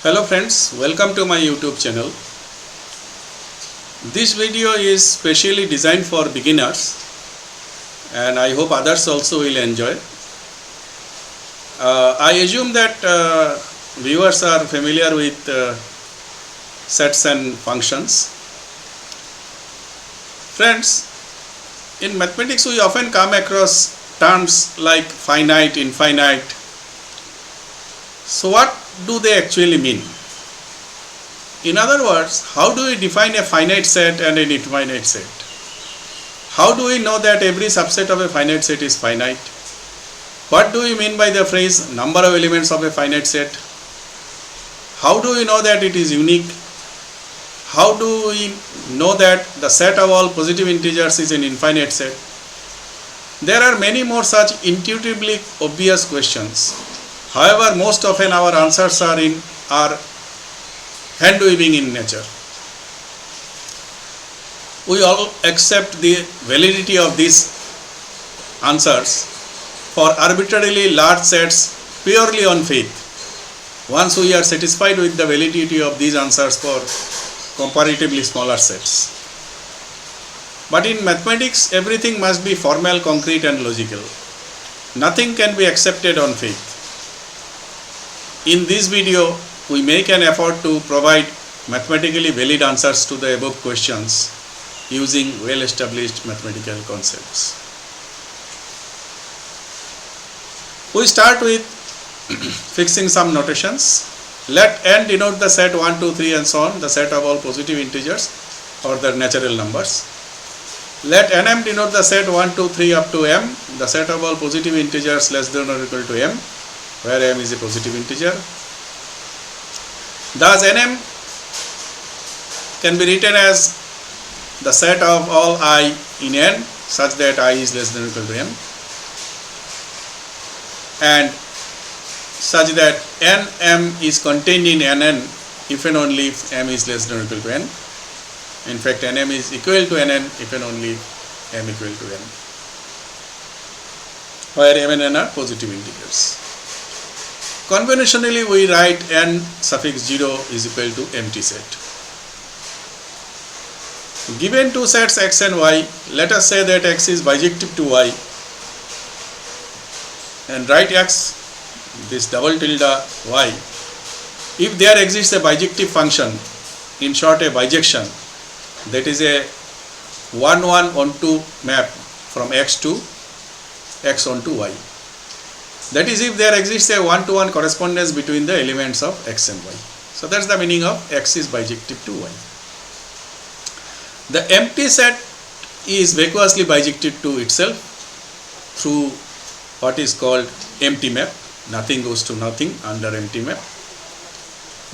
Hello friends, welcome to my YouTube channel. This video is specially designed for beginners and I hope others also will enjoy. I assume that viewers are familiar with sets and functions. Friends, in mathematics we often come across terms like finite, infinite. So what do they actually mean? In other words, how do we define a finite set and an infinite set? How do we know that every subset of a finite set is finite? What do we mean by the phrase number of elements of a finite set? How do we know that it is unique? How do we know that the set of all positive integers is an infinite set? There are many more such intuitively obvious questions. However, most often our answers are hand-waving in nature. We all accept the validity of these answers for arbitrarily large sets purely on faith. Once we are satisfied with the validity of these answers for comparatively smaller sets. But in mathematics, everything must be formal, concrete and logical. Nothing can be accepted on faith. In this video, we make an effort to provide mathematically valid answers to the above questions using well-established mathematical concepts. We start with fixing some notations. Let n denote the set 1, 2, 3 and so on, the set of all positive integers or their natural numbers. Let nm denote the set 1, 2, 3 up to m, the set of all positive integers less than or equal to m, where m is a positive integer. Thus nm can be written as the set of all I in n such that I is less than or equal to m, and such that nm is contained in nn if and only if m is less than or equal to n. In fact, nm is equal to nn if and only if m equal to n, where m and n are positive integers. Conventionally, we write n suffix 0 is equal to empty set. Given two sets x and y, let us say that x is bijective to y and write x, this double tilde y. If there exists a bijective function, in short a bijection, that is a 1-1 onto map from x to x onto y. That is, if there exists a 1-to-1 correspondence between the elements of x and y. So that's the meaning of x is bijective to y. The empty set is vacuously bijective to itself through what is called empty map. Nothing goes to nothing under empty map.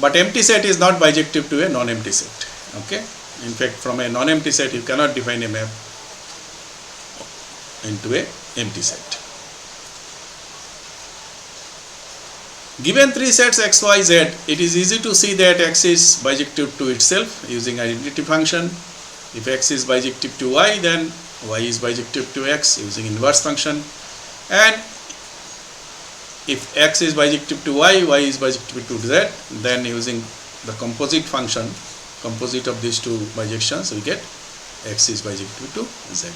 But empty set is not bijective to a non-empty set. Okay. In fact, from a non-empty set you cannot define a map into a empty set. Given three sets x, y, z, it is easy to see that x is bijective to itself using identity function. If x is bijective to y, then y is bijective to x using inverse function. And if x is bijective to y, y is bijective to z, then using the composite function, composite of these two bijections, we get x is bijective to z.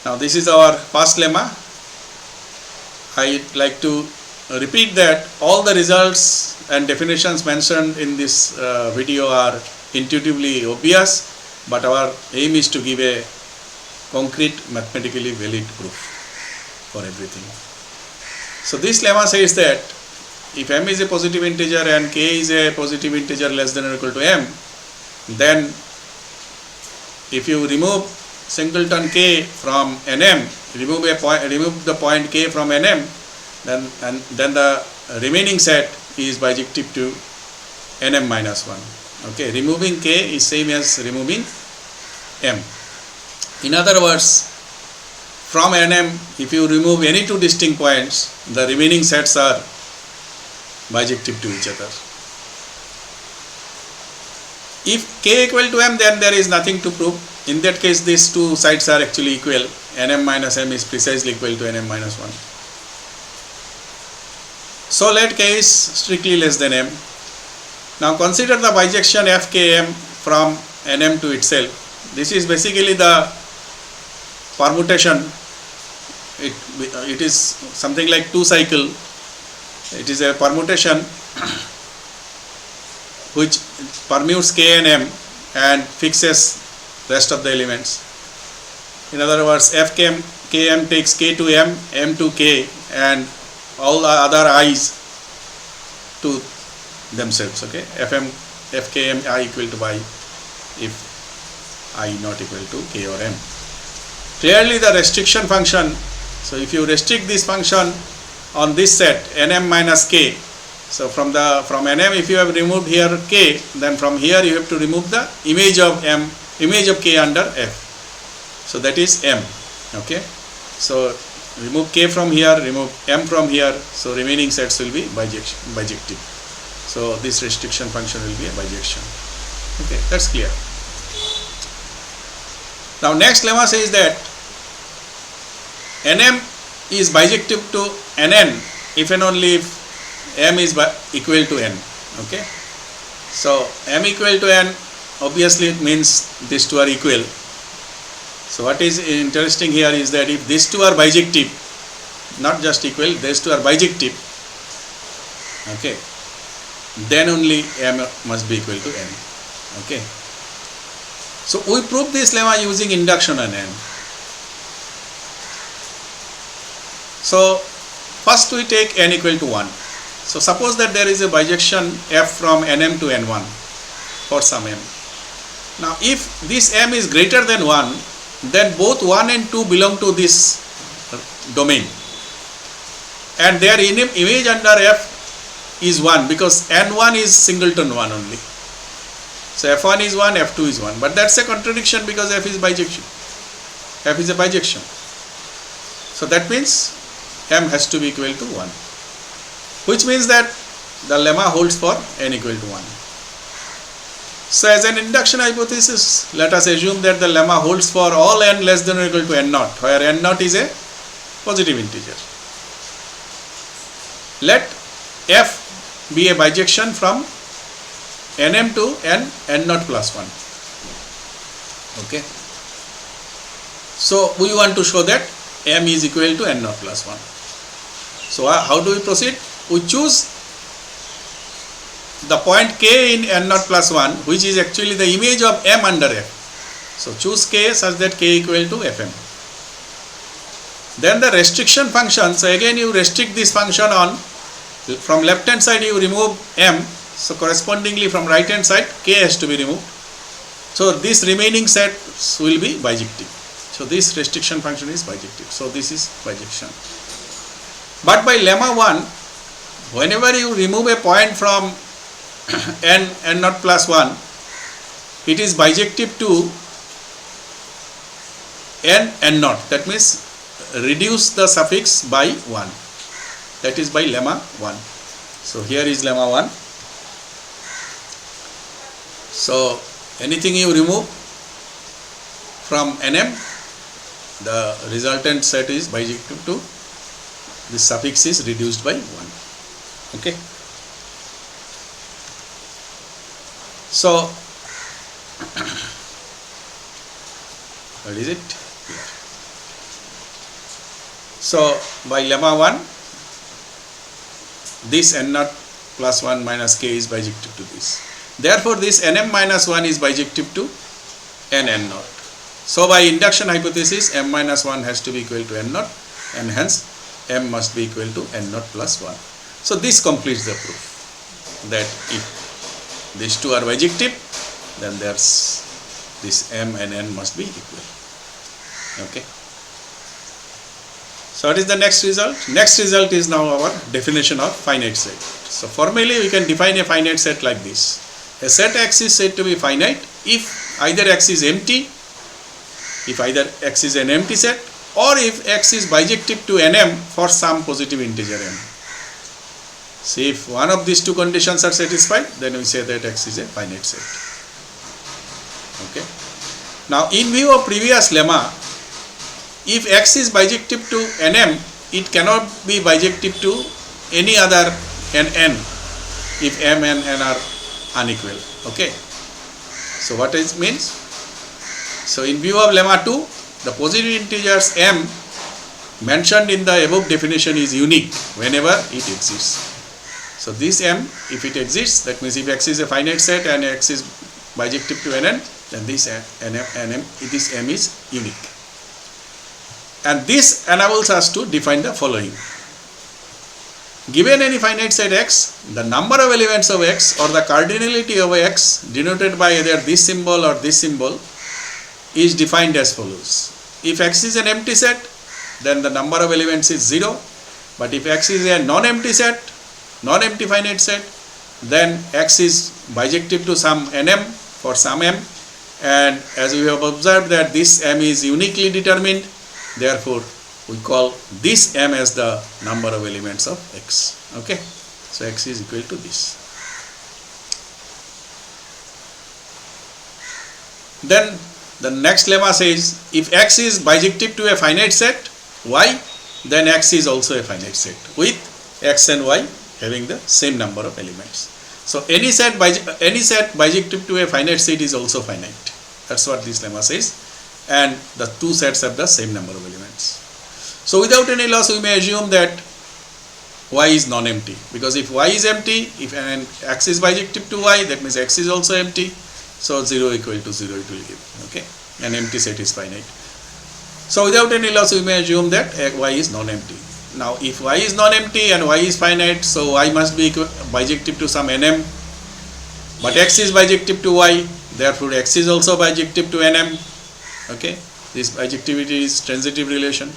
Now this is our first lemma. I would like to repeat that all the results and definitions mentioned in this video are intuitively obvious, but our aim is to give a concrete mathematically valid proof for everything. So this lemma says that if m is a positive integer and k is a positive integer less than or equal to m, then if you remove singleton k from nm, remove the point k from nm, then the remaining set is bijective to nm minus 1. Okay, removing k is same as removing m. In other words, from nm, if you remove any two distinct points, the remaining sets are bijective to each other. If k equal to m, then there is nothing to prove. In that case, these two sides are actually equal. Nm minus m is precisely equal to nm minus 1. So let k is strictly less than m. Now consider the bijection fkm from nm to itself. This is basically the permutation. It is something like 2 cycle. It is a permutation which permutes k and m and fixes rest of the elements. In other words, fkm km takes k to m, m to k, and all the other i's to themselves. Okay, fkm I equal to y if I not equal to k or m. Clearly the restriction function, so if you restrict this function on this set nm minus k, so from nm if you have removed here k, then from here you have to remove the image of k under f, so that is m. Okay, so remove k from here, remove m from here, so remaining sets will be bijective. So this restriction function will be a bijection. Okay, that's clear. Now next lemma says that nm is bijective to nn if and only if m is equal to n. Okay, so m equal to n obviously it means these two are equal. So what is interesting here is that if these two are bijective, not just equal, these two are bijective, okay, then only m must be equal to n. Okay, so we prove this lemma using induction on n. So first we take n equal to 1. So suppose that there is a bijection f from nm to n1 for some m. Now if this m is greater than 1, then both 1 and 2 belong to this domain, and their image under f is 1 because n1 is singleton 1 only. So f1 is 1, f2 is 1, but that's a contradiction because f is bijection. F is a bijection. So that means m has to be equal to 1, which means that the lemma holds for n equal to 1. So as an induction hypothesis, let us assume that the lemma holds for all n less than or equal to n naught, where n naught is a positive integer. Let f be a bijection from nm to n naught plus 1. Okay, so we want to show that m is equal to n naught plus 1. So how do we proceed? We choose the point k in n naught plus 1, which is actually the image of m under f. So choose k such that k equal to fm. Then the restriction function, so again you restrict this function on, from left hand side you remove m, so correspondingly from right hand side k has to be removed. So this remaining set will be bijective. So this restriction function is bijective. So this is bijection. But by lemma 1, whenever you remove a point from n naught plus 1, it is bijective to n naught. That means reduce the suffix by 1. That is by lemma 1. So here is lemma 1. So anything you remove from nm, the resultant set is bijective to, this suffix is reduced by 1. Okay. So what is it? Here. So by lemma 1, this n naught plus 1 minus k is bijective to this. Therefore this nm minus 1 is bijective to n naught. So by induction hypothesis, m minus 1 has to be equal to n naught, and hence m must be equal to n naught plus 1. So this completes the proof that if these two are bijective, then there's this m and n must be equal. Okay. So what is the next result? Next result is now our definition of finite set. So formally we can define a finite set like this. A set X is said to be finite if either X is empty, if either X is an empty set, or if X is bijective to Nm for some positive integer m. So if one of these two conditions are satisfied, then we say that X is a finite set. Okay. Now in view of previous lemma, if X is bijective to Nm, it cannot be bijective to any other n if m and n are unequal. Okay, so what it means? So in view of lemma 2, the positive integers m mentioned in the above definition is unique whenever it exists. So this m, if it exists, that means if x is a finite set and x is bijective to nn, then this m is unique. And this enables us to define the following. Given any finite set x, the number of elements of x or the cardinality of x denoted by either this symbol or this symbol is defined as follows. If x is an empty set, then the number of elements is 0. But if x is a non-empty set, non-empty finite set, then x is bijective to some nm for some m, and as we have observed that this m is uniquely determined, therefore we call this m as the number of elements of x. Okay, so x is equal to this. Then the next lemma says, if x is bijective to a finite set y, then x is also a finite set with x and y having the same number of elements. So any set bijective to a finite set is also finite. That's what this lemma says, and the two sets have the same number of elements. So without any loss, we may assume that y is non-empty, because if y is empty, if x is bijective to y, that means x is also empty. So 0 equal to 0 it will give. Okay, an empty set is finite. So without any loss, we may assume that y is non-empty. Now if y is non-empty and y is finite, so y must be bijective to some nm, but x is bijective to y, therefore x is also bijective to nm. Okay, this bijectivity is transitive relation.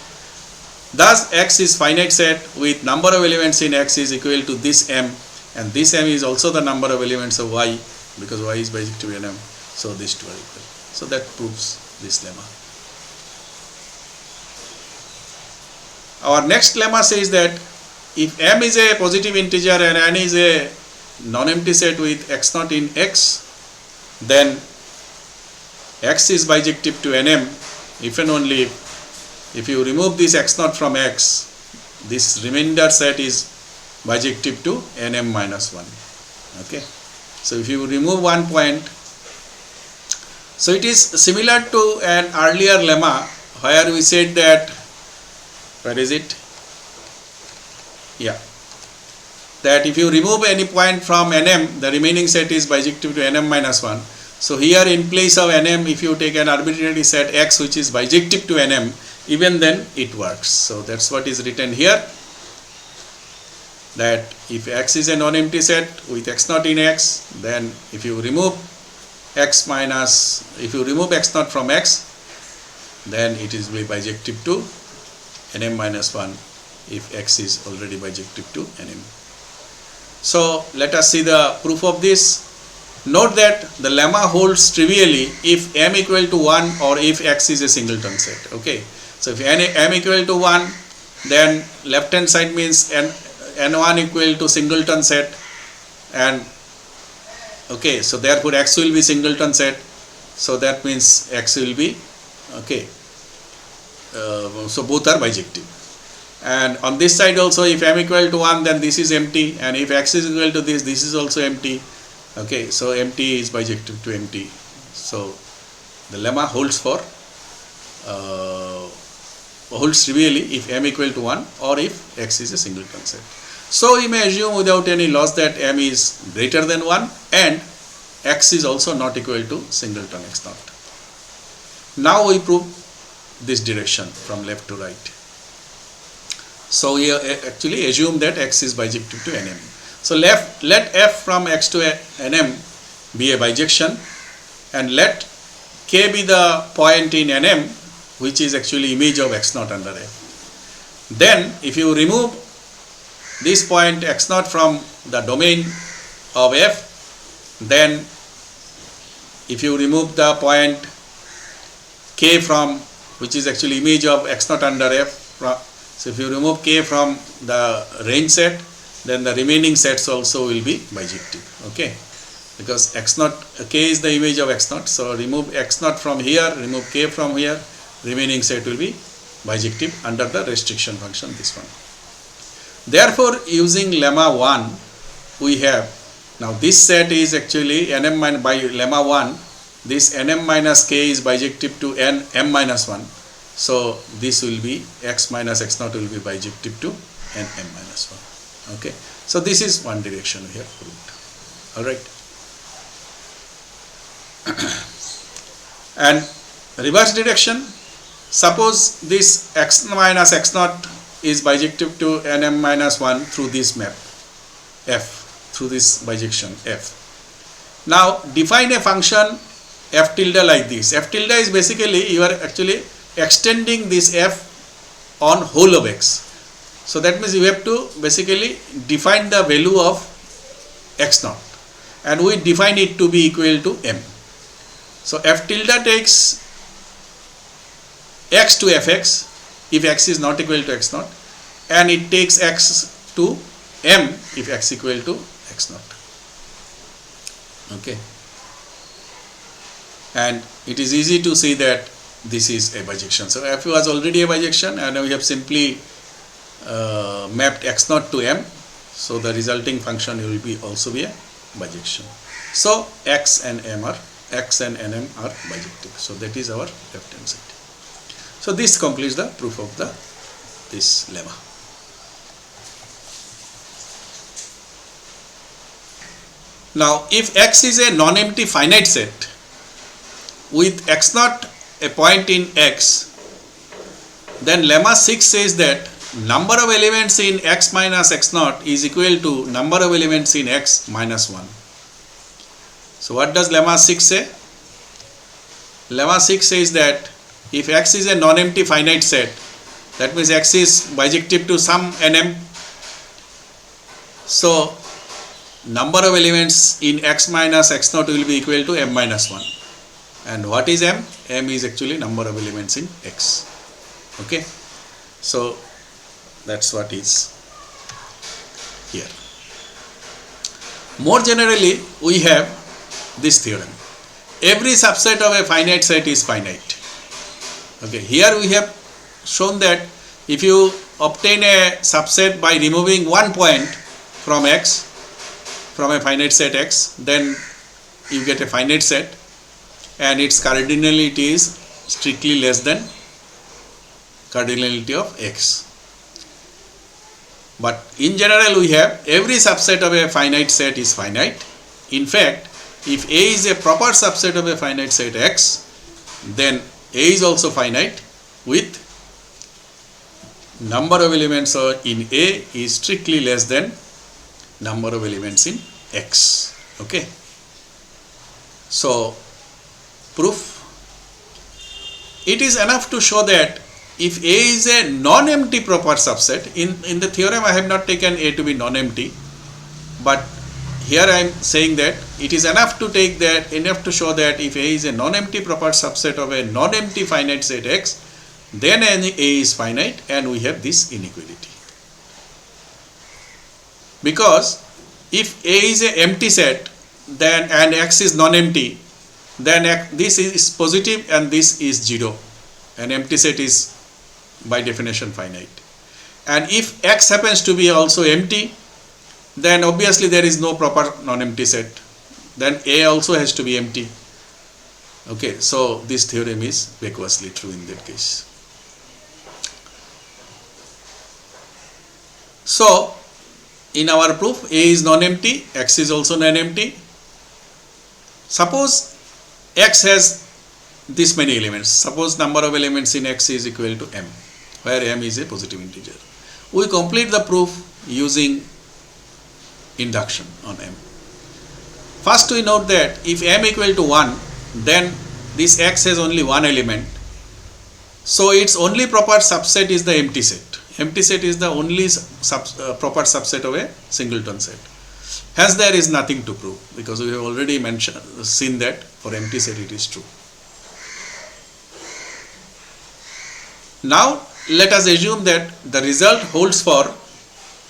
Thus x is finite set with number of elements in x is equal to this m, and this m is also the number of elements of y, because y is bijective to nm, so these two are equal. So that proves this lemma. Our next lemma says that if m is a positive integer and n is a non-empty set with x naught in x, then x is bijective to nm if and only if you remove this x naught from x, this remainder set is bijective to nm minus 1. Okay, so if you remove one point, so it is similar to an earlier lemma where we said that, where is it? Yeah, that if you remove any point from nm, the remaining set is bijective to nm minus 1. So here in place of nm, if you take an arbitrary set x which is bijective to nm, even then it works. So that's what is written here, that if x is a non-empty set with x naught in x, then if you remove x naught from x, then it is bijective to nm minus 1 if x is already bijective to nm. So let us see the proof of this. Note that the lemma holds trivially if m equal to 1 or if x is a singleton set. Okay, so if m equal to 1, then left hand side means n1 equal to singleton set, and okay, so therefore x will be singleton set, so that means x will be okay. So both are bijective. And on this side also, if m equal to 1, then this is empty, and if x is equal to this is also empty. Okay, so empty is bijective to empty. So the lemma holds trivially if m equal to 1 or if x is a singleton set. So we may assume without any loss that m is greater than 1 and x is also not equal to singleton x naught. Now we prove this direction from left to right. So we actually assume that x is bijective to nm. So let f from x to nm be a bijection, and let k be the point in nm which is actually image of x naught under f. Then if you remove this point x naught from the domain of f, then if you remove the point k from, which is actually image of x naught under f, so if you remove k from the range set, then the remaining sets also will be bijective. Okay, because x naught, k is the image of x naught, so remove x naught from here, remove k from here, remaining set will be bijective under the restriction function, this one. Therefore, using lemma 1, we have, now this set is actually nm by lemma 1, this nm minus k is bijective to m minus 1. So this will be x minus x naught will be bijective to nm minus 1. Okay. So this is one direction we have proved. Alright. And reverse direction, suppose this x minus x naught is bijective to nm minus 1 through this map f, through this bijection f. Now define a function f tilde like this. F tilde is basically you are actually extending this f on whole of x. So that means you have to basically define the value of x naught, and we define it to be equal to m. So f tilde takes x to fx if x is not equal to x naught, and it takes x to m if x equal to x naught. Okay. And it is easy to see that this is a bijection. So f was already a bijection, and we have simply mapped x naught to m. So the resulting function will be also be a bijection. So x and nm are bijective. So that is our left hand side. So this completes the proof of this lemma. Now if x is a non-empty finite set with x naught a point in x, then lemma 6 says that number of elements in x minus x naught is equal to number of elements in x minus 1. So what does lemma 6 say? Lemma 6 says that if x is a non-empty finite set, that means x is bijective to some nm, so number of elements in x minus x naught will be equal to m minus 1. And what is m? M is actually number of elements in x. Okay. So that's what is here. More generally, we have this theorem. Every subset of a finite set is finite. Okay. Here we have shown that if you obtain a subset by removing one point from x, from a finite set x, then you get a finite set, and its cardinality is strictly less than cardinality of x. But in general, we have every subset of a finite set is finite. In fact, if A is a proper subset of a finite set x, then A is also finite with number of elements in A is strictly less than number of elements in x. Okay. So proof, it is enough to show that if A is a non-empty proper subset, in the theorem I have not taken A to be non-empty, but here I am saying that it is enough to take that, enough to show that if A is a non-empty proper subset of a non-empty finite set x, then A is finite, and we have this inequality. Because if A is a empty set, then and x is non-empty, then this is positive and this is 0. An empty set is by definition finite. And if x happens to be also empty, then obviously there is no proper non-empty set. Then A also has to be empty. Okay, so this theorem is vacuously true in that case. So in our proof, A is non-empty, x is also non-empty. Suppose x has this many elements. Suppose number of elements in x is equal to m, where m is a positive integer. We complete the proof using induction on m. First we note that if m equal to 1, then this x has only one element. So its only proper subset is the empty set. Empty set is the only proper subset of a singleton set. Hence there is nothing to prove, because we have already seen that for empty set it is true. Now let us assume that the result holds for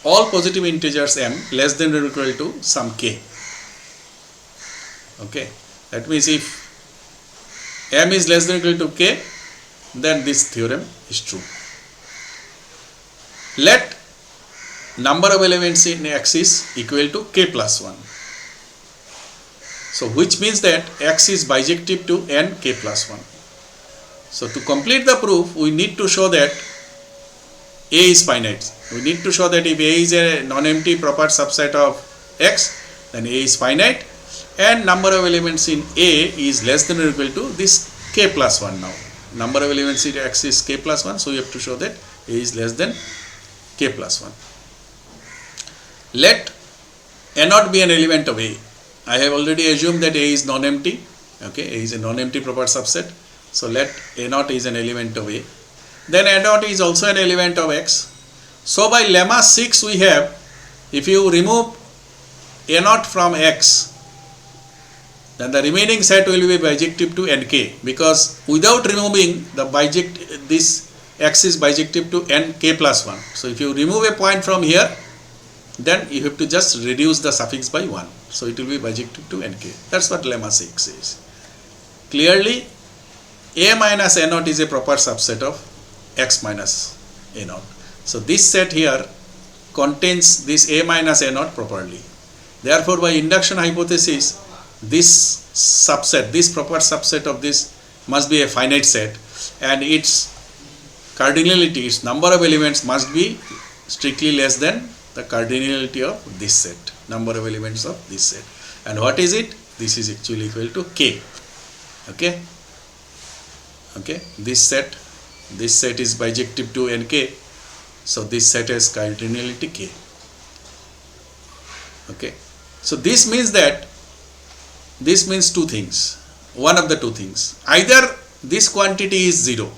all positive integers m less than or equal to some k. Okay, that means if m is less than or equal to k, then this theorem is true. Let number of elements in X is equal to k plus 1. So which means that X is bijective to n k plus 1. So to complete the proof, we need to show that A is finite. We need to show that if A is a non-empty proper subset of X, then A is finite, and number of elements in A is less than or equal to this k plus 1 now. Number of elements in X is k plus 1, so you have to show that A is less than k plus 1. Let A not be an element of A. I have already assumed that A is non-empty. Okay, A is a non-empty proper subset. So let A naught is an element of A. Then A naught is also an element of X. So by lemma 6 we have, if you remove A naught from X, then the remaining set will be bijective to nk, because without removing the this X is bijective to nk plus 1. So if you remove a point from here, then you have to just reduce the suffix by 1. So it will be bijective to nk. That's what lemma 6 is. Clearly, A minus A naught is a proper subset of X minus A naught. So this set here contains this A minus A naught properly. Therefore, by induction hypothesis, this subset, this proper subset of this must be a finite set, and its cardinality, its number of elements must be strictly less than the cardinality of this set, number of elements of this set. And what is it? This is actually equal to k. Okay. Okay. This set is bijective to nk. So this set has cardinality k. Okay. So this means that, this means two things. One of the two things. Either this quantity is 0.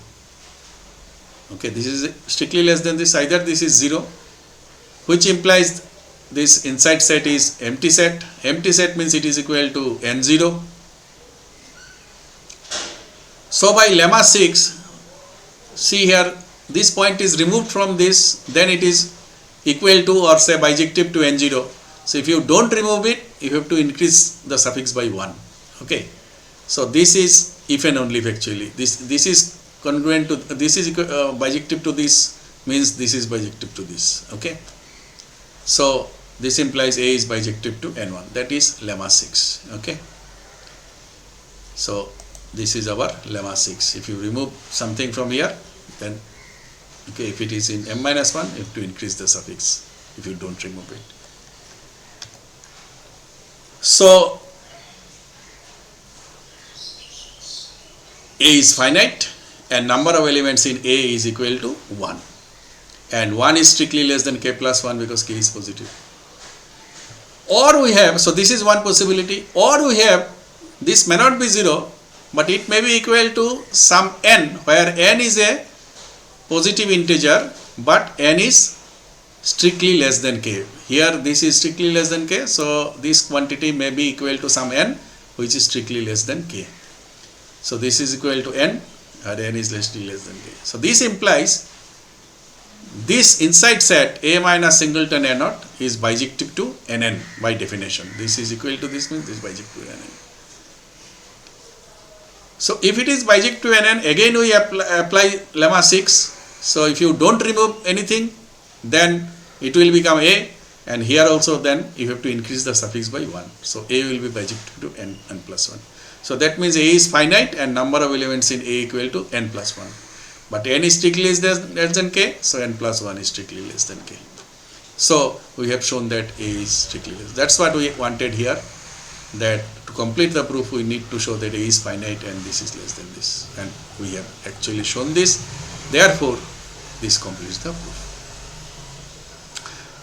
Okay, this is strictly less than this. Either this is 0, which implies this inside set is empty set. Empty set means it is equal to n0. So by lemma 6, see here, this point is removed from this, then it is equal to or say bijective to n0. So if you don't remove it, you have to increase the suffix by 1. Okay. So this is if and only if actually. This is congruent to, this is bijective to this, means this is bijective to this. Okay. So this implies A is bijective to n1. That is lemma 6. Okay. So this is our lemma 6. If you remove something from here, then okay, if it is in m minus 1, you have to increase the suffix if you don't remove it. So A is finite and number of elements in A is equal to 1, and 1 is strictly less than k plus 1 because k is positive. Or we have, so this is one possibility, or we have, this may not be 0, but it may be equal to some n, where n is a positive integer but n is strictly less than k. Here this is strictly less than k, so this quantity may be equal to some n which is strictly less than k. So this is equal to n, and n is strictly less than k. So this implies this inside set A minus singleton A naught is bijective to nn by definition. This is equal to this, means this is bijective to nn. So if it is bijective to nn, again we apply lemma 6. So if you don't remove anything, then it will become A, and here also then you have to increase the suffix by 1. So A will be bijective to n plus 1. So that means A is finite and number of elements in A equal to n plus 1. But n is strictly less than k, so n plus 1 is strictly less than k. So we have shown that A is strictly less. That's what we wanted here, that to complete the proof we need to show that A is finite and this is less than this. And we have actually shown this. Therefore, this completes the proof.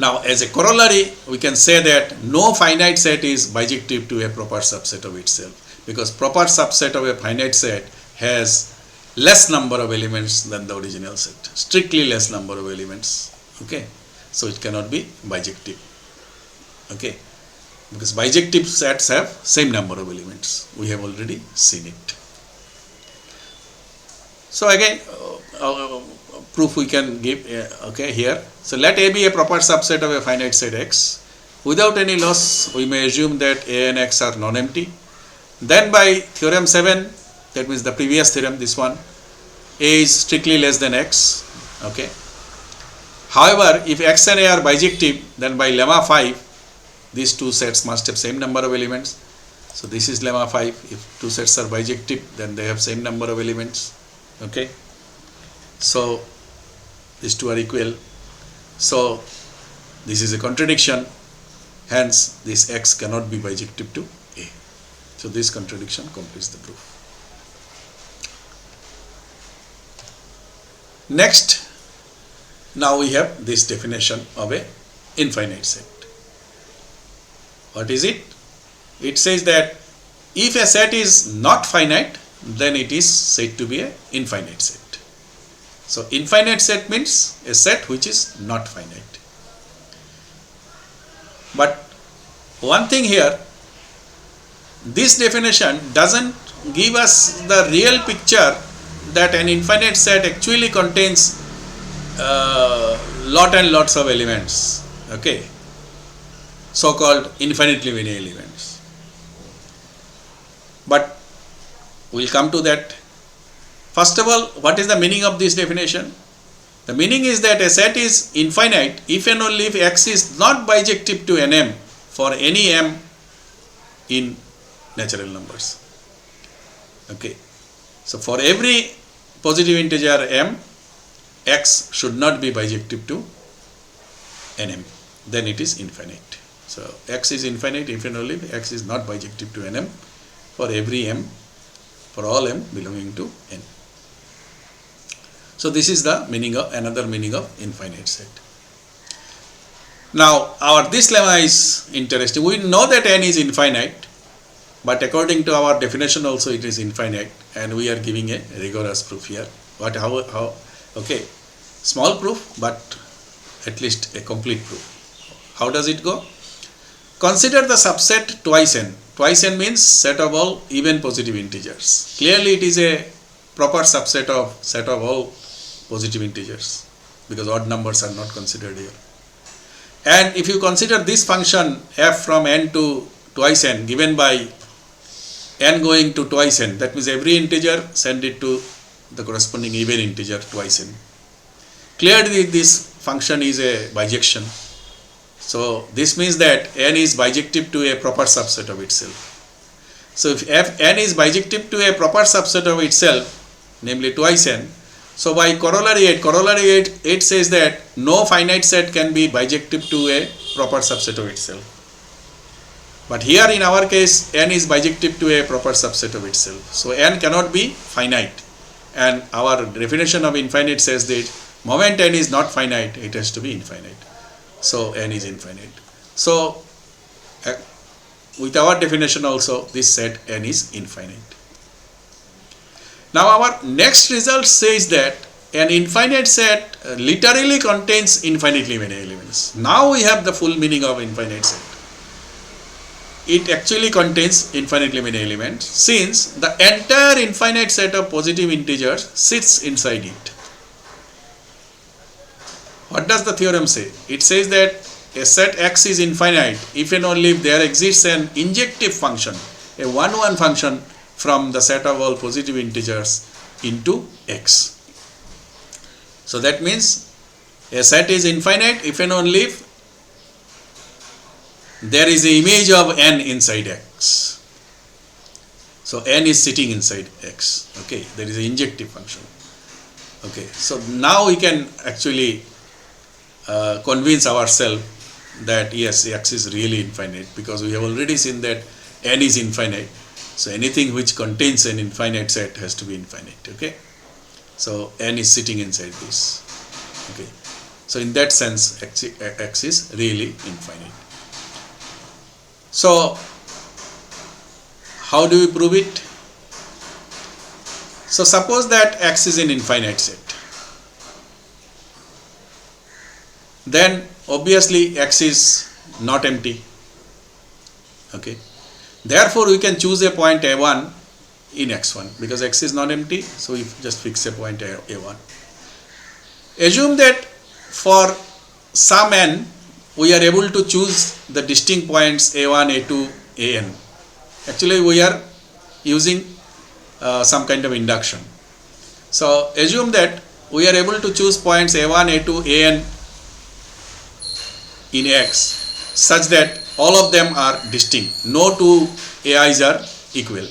Now, as a corollary, we can say that no finite set is bijective to a proper subset of itself, because proper subset of a finite set has less number of elements than the original set, strictly less number of elements. Okay, so it cannot be bijective. Okay, because bijective sets have same number of elements. We have already seen it. So again, proof we can give, okay, here. So let A be a proper subset of a finite set X. Without any loss, we may assume that A and X are non-empty. Then by theorem 7, that means the previous theorem, this one, A is strictly less than X. Okay. However, if X and A are bijective, then by lemma 5, these two sets must have same number of elements. So this is lemma 5. If two sets are bijective, then they have same number of elements. Okay. So these two are equal. So this is a contradiction. Hence, this X cannot be bijective to A. So this contradiction completes the proof. Next, now we have this definition of a infinite set. What is it? It says that if a set is not finite, then it is said to be an infinite set. So infinite set means a set which is not finite. But one thing here, this definition doesn't give us the real picture that an infinite set actually contains lot and lots of elements, okay, so-called infinitely many elements. But we'll come to that. First of all, what is the meaning of this definition? The meaning is that a set is infinite if and only if X is not bijective to Nm for any m in natural numbers. Okay. So for every positive integer m, X should not be bijective to Nm. Then it is infinite. So X is infinite if and only if X is not bijective to Nm for every m, for all m belonging to N. So this is the meaning of, another meaning of infinite set. Now this lemma is interesting. We know that N is infinite, but according to our definition also it is infinite, and we are giving a rigorous proof here. How? Okay, small proof, but at least a complete proof. How does it go? Consider the subset twice n. Twice n means set of all even positive integers. Clearly it is a proper subset of set of all positive integers, because odd numbers are not considered here. And if you consider this function f from n to twice n given by n going to twice n, that means every integer send it to the corresponding even integer twice n. Clearly this function is a bijection. So this means that n is bijective to a proper subset of itself. So if n is bijective to a proper subset of itself, namely twice n, so by corollary 8 says that no finite set can be bijective to a proper subset of itself. But here in our case, n is bijective to a proper subset of itself. So n cannot be finite. And our definition of infinite says that moment n is not finite, it has to be infinite. So n is infinite. So with our definition also, this set n is infinite. Now our next result says that an infinite set literally contains infinitely many elements. Now we have the full meaning of infinite set. It actually contains infinitely many elements, since the entire infinite set of positive integers sits inside it. What does the theorem say? It says that a set X is infinite if and only if there exists an injective function, a one-to-one function from the set of all positive integers into X. So that means a set is infinite if and only if there is an image of n inside X. So n is sitting inside X. Okay, there is an injective function. Okay, so now we can actually convince ourselves that yes, X is really infinite, because we have already seen that n is infinite. So anything which contains an infinite set has to be infinite. Okay, so n is sitting inside this. Okay, so in that sense, X is really infinite. So how do we prove it? So suppose that X is an infinite set. Then obviously X is not empty. Okay. Therefore, we can choose a point A1 in X1, because X is not empty, so we just fix a point A1. Assume that for some n, we are able to choose the distinct points A1, A2, An. Actually, we are using some kind of induction. So assume that we are able to choose points A1, A2, An in X such that all of them are distinct. No two AIs are equal.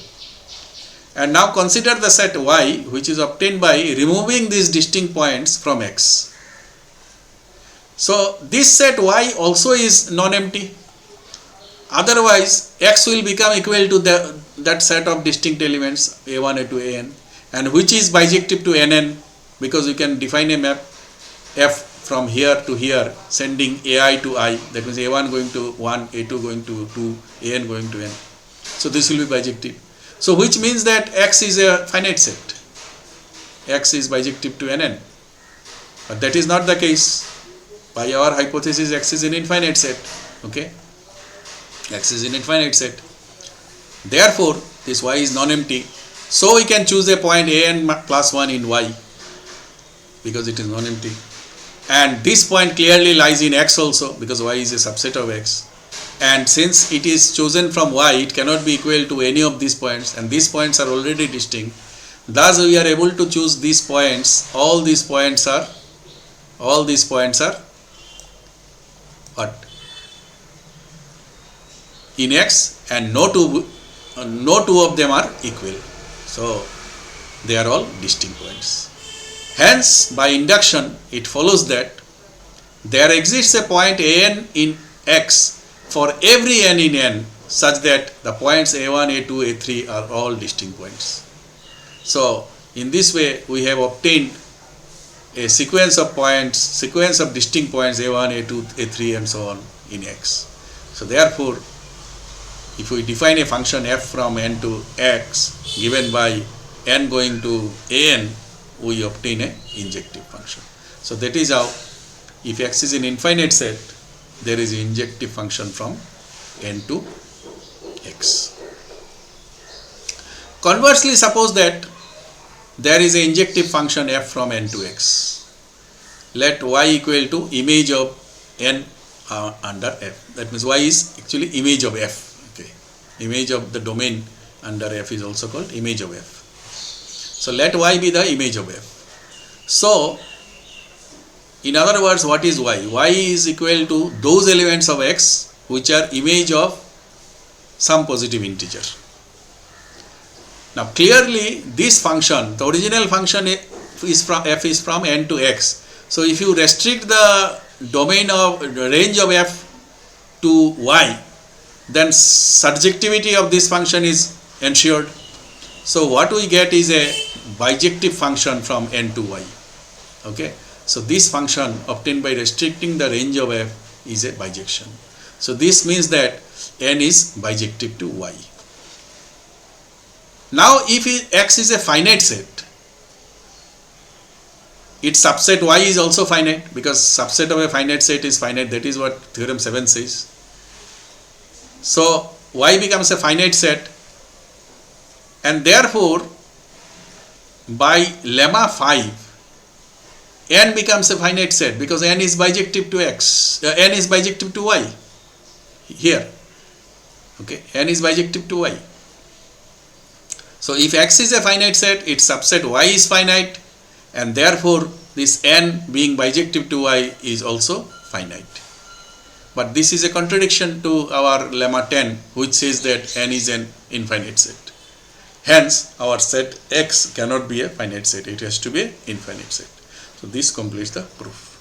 And now consider the set Y, which is obtained by removing these distinct points from X. So this set Y also is non-empty. Otherwise, X will become equal to that set of distinct elements A1, A2, AN, and which is bijective to NN, because you can define a map F from here to here, sending AI to I, that means A1 going to 1, A2 going to 2, AN going to N. So this will be bijective. So which means that X is a finite set. X is bijective to NN. But that is not the case. By our hypothesis, X is an infinite set. Okay? X is an infinite set. Therefore, this Y is non-empty. So we can choose a point AN plus 1 in Y, because it is non-empty. And this point clearly lies in X also, because Y is a subset of X. And since it is chosen from Y, it cannot be equal to any of these points, and these points are already distinct. Thus we are able to choose these points. All these points are what? In X, and no two of them are equal. So they are all distinct points. Hence, by induction, it follows that there exists a point AN in X for every N in N, such that the points A1, A2, A3 are all distinct points. So in this way, we have obtained a sequence of distinct points A1, A2, A3 and so on in X. So therefore, if we define a function f from n to x given by n going to an, we obtain a injective function. So that is how, if x is an infinite set, there is an injective function from n to x. Conversely, suppose that there is an injective function f from n to x. Let y equal to image of n under f. That means y is actually image of f. Okay, image of the domain under f is also called image of f. So let y be the image of f. So in other words, what is y? Y is equal to those elements of x which are image of some positive integer. Now clearly this function, the original function is from f is from n to x. So if you restrict the domain of range of f to y, then surjectivity of this function is ensured. So what we get is a bijective function from n to y. Okay, so this function obtained by restricting the range of f is a bijection. So this means that n is bijective to y. Now if x is a finite set, its subset y is also finite, because subset of a finite set is finite. That is what theorem 7 says. So y becomes a finite set, and therefore by lemma 5 n becomes a finite set, because n is bijective to x, n is bijective to y here. Okay, n is bijective to y. So if x is a finite set, its subset y is finite, and therefore this n being bijective to y is also finite. But this is a contradiction to our lemma 10, which says that n is an infinite set. Hence our set x cannot be a finite set, it has to be an infinite set. So this completes the proof.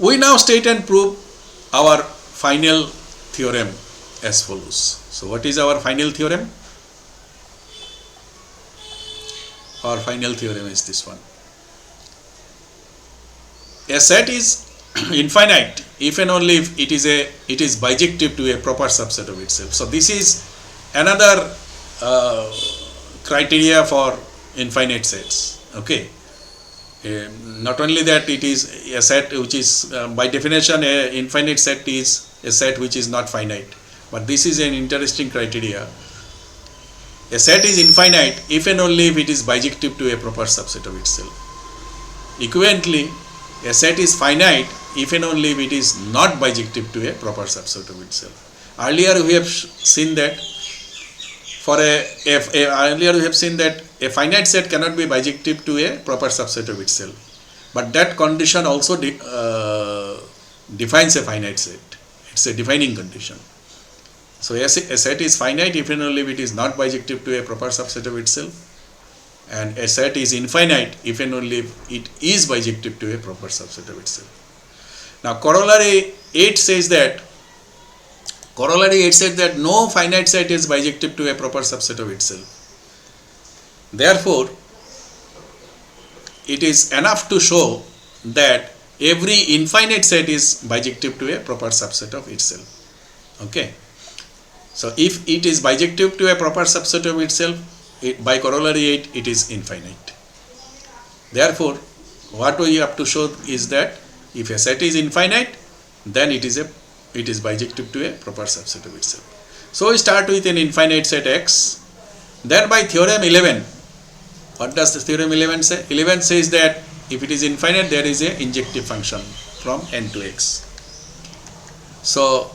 We now state and prove our final theorem as follows. So what is our final theorem? Our final theorem is this one. A set is infinite if and only if it is bijective to a proper subset of itself. So this is another criteria for infinite sets. Okay, not only that, it is a set which is by definition a infinite set is a set which is not finite, but this is an interesting criteria. A set is infinite if and only if it is bijective to a proper subset of itself. Equivalently, a set is finite if and only if it is not bijective to a proper subset of itself. Earlier we have seen that a finite set cannot be bijective to a proper subset of itself. but that condition also defines a finite set. It's a defining condition. So a set is finite if and only if it is not bijective to a proper subset of itself, and a set is infinite if and only if it is bijective to a proper subset of itself. Now corollary 8 says that no finite set is bijective to a proper subset of itself. Therefore, it is enough to show that every infinite set is bijective to a proper subset of itself. Okay. So if it is bijective to a proper subset of itself, by corollary 8 it is infinite. Therefore, what we have to show is that if a set is infinite, then it is bijective to a proper subset of itself. So we start with an infinite set X. Then by theorem 11, what does the theorem 11 say? 11 says that if it is infinite, there is a injective function from n to x. So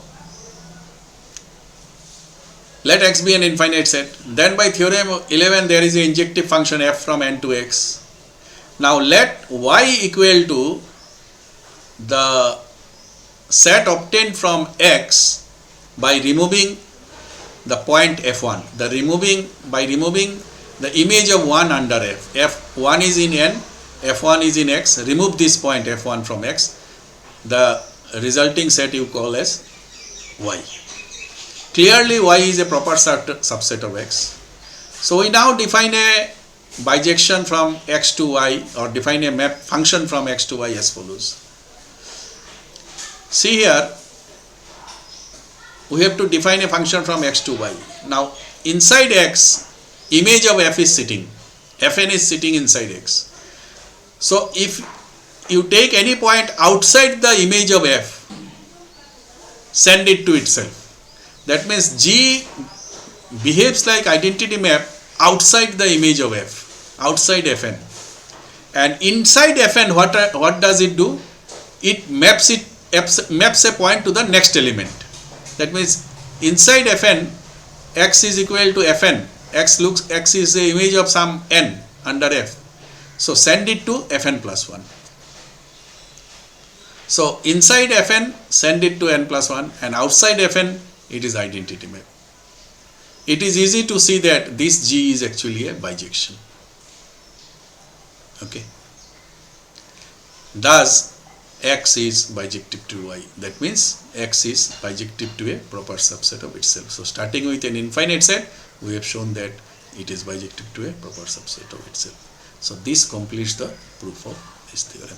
let X be an infinite set. Then by theorem 11, there is an injective function f from n to x. Now let Y equal to the set obtained from X by removing the point f1. By removing the image of 1 under f. F1 is in n, f1 is in x. Remove this point f1 from x. The resulting set you call as Y. Clearly Y is a proper subset of X. So we now define a bijection from X to Y, or define a map function from X to Y as follows. See here, we have to define a function from X to Y. Now inside X, image of f is sitting. Fn is sitting inside X. So if you take any point outside the image of f, send it to itself. That means G behaves like identity map outside the image of f, outside Fn. And inside Fn, what does it do? It maps a point to the next element. That means inside Fn, x is equal to Fn. X is the image of some n under f. So send it to Fn plus 1. So inside Fn, send it to n plus 1, and outside Fn, it is identity map. It is easy to see that this G is actually a bijection. Okay. Thus, X is bijective to Y. That means X is bijective to a proper subset of itself. So starting with an infinite set, we have shown that it is bijective to a proper subset of itself. So this completes the proof of this theorem.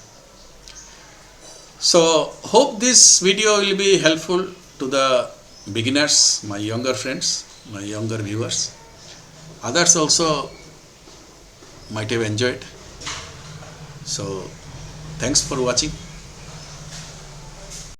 So hope this video will be helpful to the beginners, my younger friends, my younger viewers. Others also might have enjoyed. So thanks for watching.